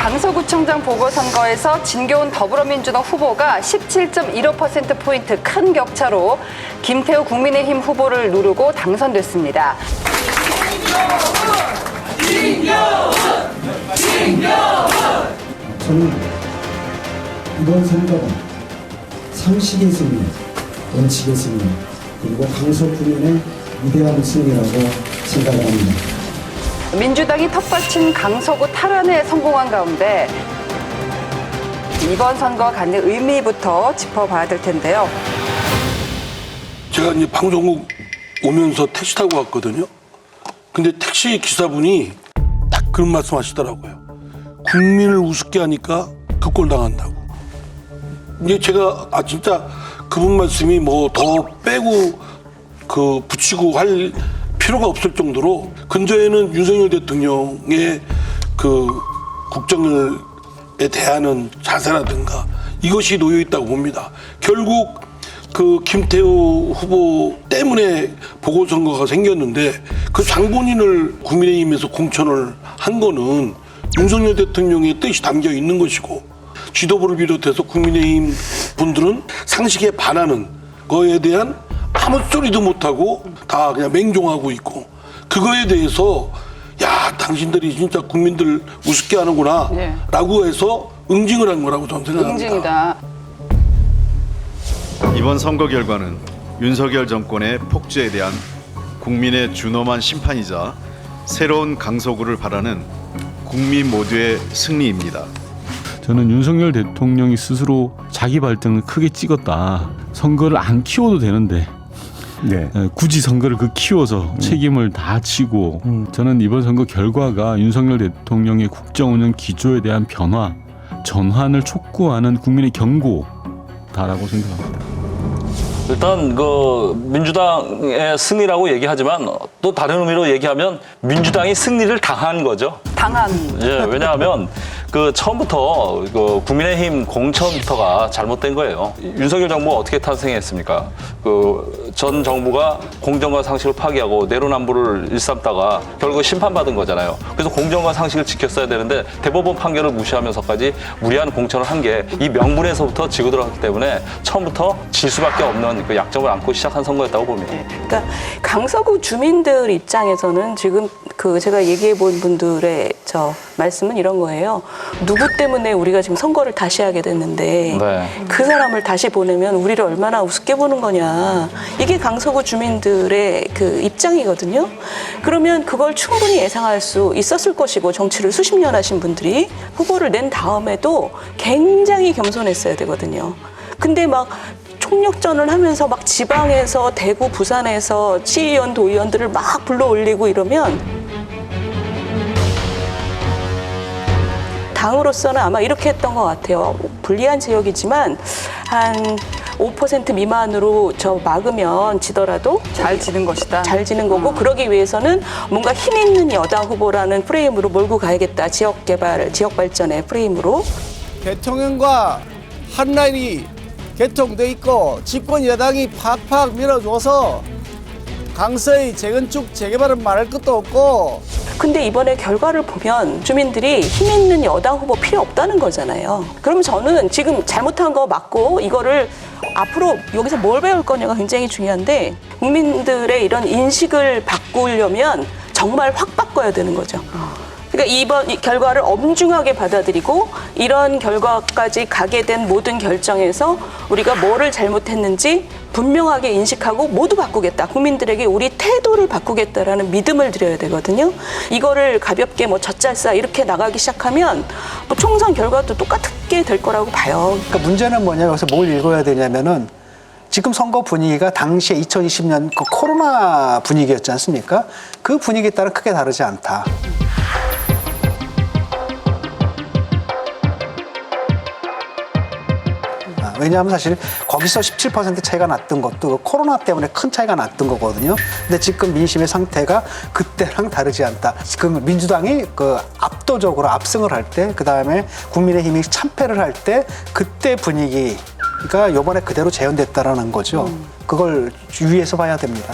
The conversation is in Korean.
강서구청장 보궐선거에서 진교훈 더불어민주당 후보가 17.15%포인트 큰 격차로 김태우 국민의힘 후보를 누르고 당선됐습니다. 저는 이번 선거가 상식의 승리, 원칙의 승리, 그리고 강서 구민의 위대한 승리라고 생각을 합니다. 민주당이 텃밭인 강서구 탈환에 성공한 가운데 이번 선거와 갖는 의미부터 짚어봐야 될 텐데요. 제가 이제 방송국 오면서 택시 타고 왔거든요. 근데 택시 기사분이 딱 그런 말씀 하시더라고요. 국민을 우습게 하니까 그 꼴 당한다고. 이제 제가 진짜 그분 말씀이 뭐 더 빼고 붙이고 할 필요가 없을 정도로 근저에는 윤석열 대통령의 그 국정에 대하는 자세라든가 이것이 놓여 있다고 봅니다. 결국 그 김태우 후보 때문에 보궐선거가 생겼는데 그 장본인을 국민의힘에서 공천을 한 거는 윤석열 대통령의 뜻이 담겨 있는 것이고 지도부를 비롯해서 국민의힘 분들은 상식에 반하는 거에 대한 아무 소리도 못하고 다 그냥 맹종하고 있고 그거에 대해서 야 당신들이 진짜 국민들 우습게 하는구나 네. 라고 해서 응징을 한 거라고 저는 생각합니다. 응징이다. 이번 선거 결과는 윤석열 정권의 폭주에 대한 국민의 준엄한 심판이자 새로운 강서구를 바라는 국민 모두의 승리입니다. 저는 윤석열 대통령이 스스로 자기 발등을 크게 찍었다. 선거를 안 키워도 되는데 굳이 선거를 키워서 책임을 다 지고 저는 이번 선거 결과가 윤석열 대통령의 국정 운영 기조에 대한 변화, 전환을 촉구하는 국민의 경고다라고 생각합니다. 일단 그 민주당의 승리라고 얘기하지만 또 다른 의미로 얘기하면 민주당이 승리를 당한 거죠. 당한. 예, 왜냐하면 그 처음부터 그 국민의힘 공천부터가 잘못된 거예요. 윤석열 정부가 어떻게 탄생했습니까? 그 전 정부가 공정과 상식을 파기하고 내로남불을 일삼다가 결국 심판받은 거잖아요. 그래서 공정과 상식을 지켰어야 되는데 대법원 판결을 무시하면서까지 무리한 공천을 한 게 이 명분에서부터 지고 들어갔기 때문에 처음부터 질 수밖에 없는 그 약점을 안고 시작한 선거였다고 봅니다. 그러니까 강서구 주민들 입장에서는 지금 그 제가 얘기해 본 분들의 말씀은 이런 거예요. 누구 때문에 우리가 지금 선거를 다시 하게 됐는데 네. 그 사람을 다시 보내면 우리를 얼마나 우습게 보는 거냐. 이게 강서구 주민들의 그 입장이거든요. 그러면 그걸 충분히 예상할 수 있었을 것이고 정치를 수십 년 하신 분들이 후보를 낸 다음에도 굉장히 겸손했어야 되거든요. 근데 막 총력전을 하면서 막 지방에서 대구, 부산에서 시의원, 도의원들을 막 불러올리고 이러면 당으로서는 아마 이렇게 했던 것 같아요. 불리한 지역이지만 한 5% 미만으로 막으면 지더라도 잘 지는 것이다. 잘 지는 거고 그러기 위해서는 뭔가 힘 있는 여당 후보라는 프레임으로 몰고 가야겠다. 지역 개발, 지역 발전의 프레임으로. 대통령과 한 라인이 개통돼 있고 집권 여당이 팍팍 밀어줘서 강서의 재건축, 재개발은 말할 것도 없고. 근데 이번에 결과를 보면 주민들이 힘 있는 여당 후보 필요 없다는 거잖아요. 그럼 저는 지금 잘못한 거 맞고 이거를 앞으로 여기서 뭘 배울 거냐가 굉장히 중요한데 국민들의 이런 인식을 바꾸려면 정말 확 바꿔야 되는 거죠. 그러니까 이번 결과를 엄중하게 받아들이고 이런 결과까지 가게 된 모든 결정에서 우리가 뭐를 잘못했는지 분명하게 인식하고 모두 바꾸겠다. 국민들에게 우리 태도를 바꾸겠다라는 믿음을 드려야 되거든요. 이거를 가볍게 젖잘싸 이렇게 나가기 시작하면 뭐 총선 결과도 똑같게 될 거라고 봐요. 그러니까 문제는 뭐냐, 여기서 뭘 읽어야 되냐면은 지금 선거 분위기가 당시에 2020년 그 코로나 분위기였지 않습니까? 그 분위기에 따라 크게 다르지 않다. 왜냐하면 사실 거기서 17% 차이가 났던 것도 코로나 때문에 큰 차이가 났던 거거든요. 근데 지금 민심의 상태가 그때랑 다르지 않다. 그 민주당이 그 압도적으로 압승을 할 때, 그 다음에 국민의힘이 참패를 할 때 그때 분위기가 이번에 그대로 재현됐다라는 거죠. 그걸 유의해서 봐야 됩니다.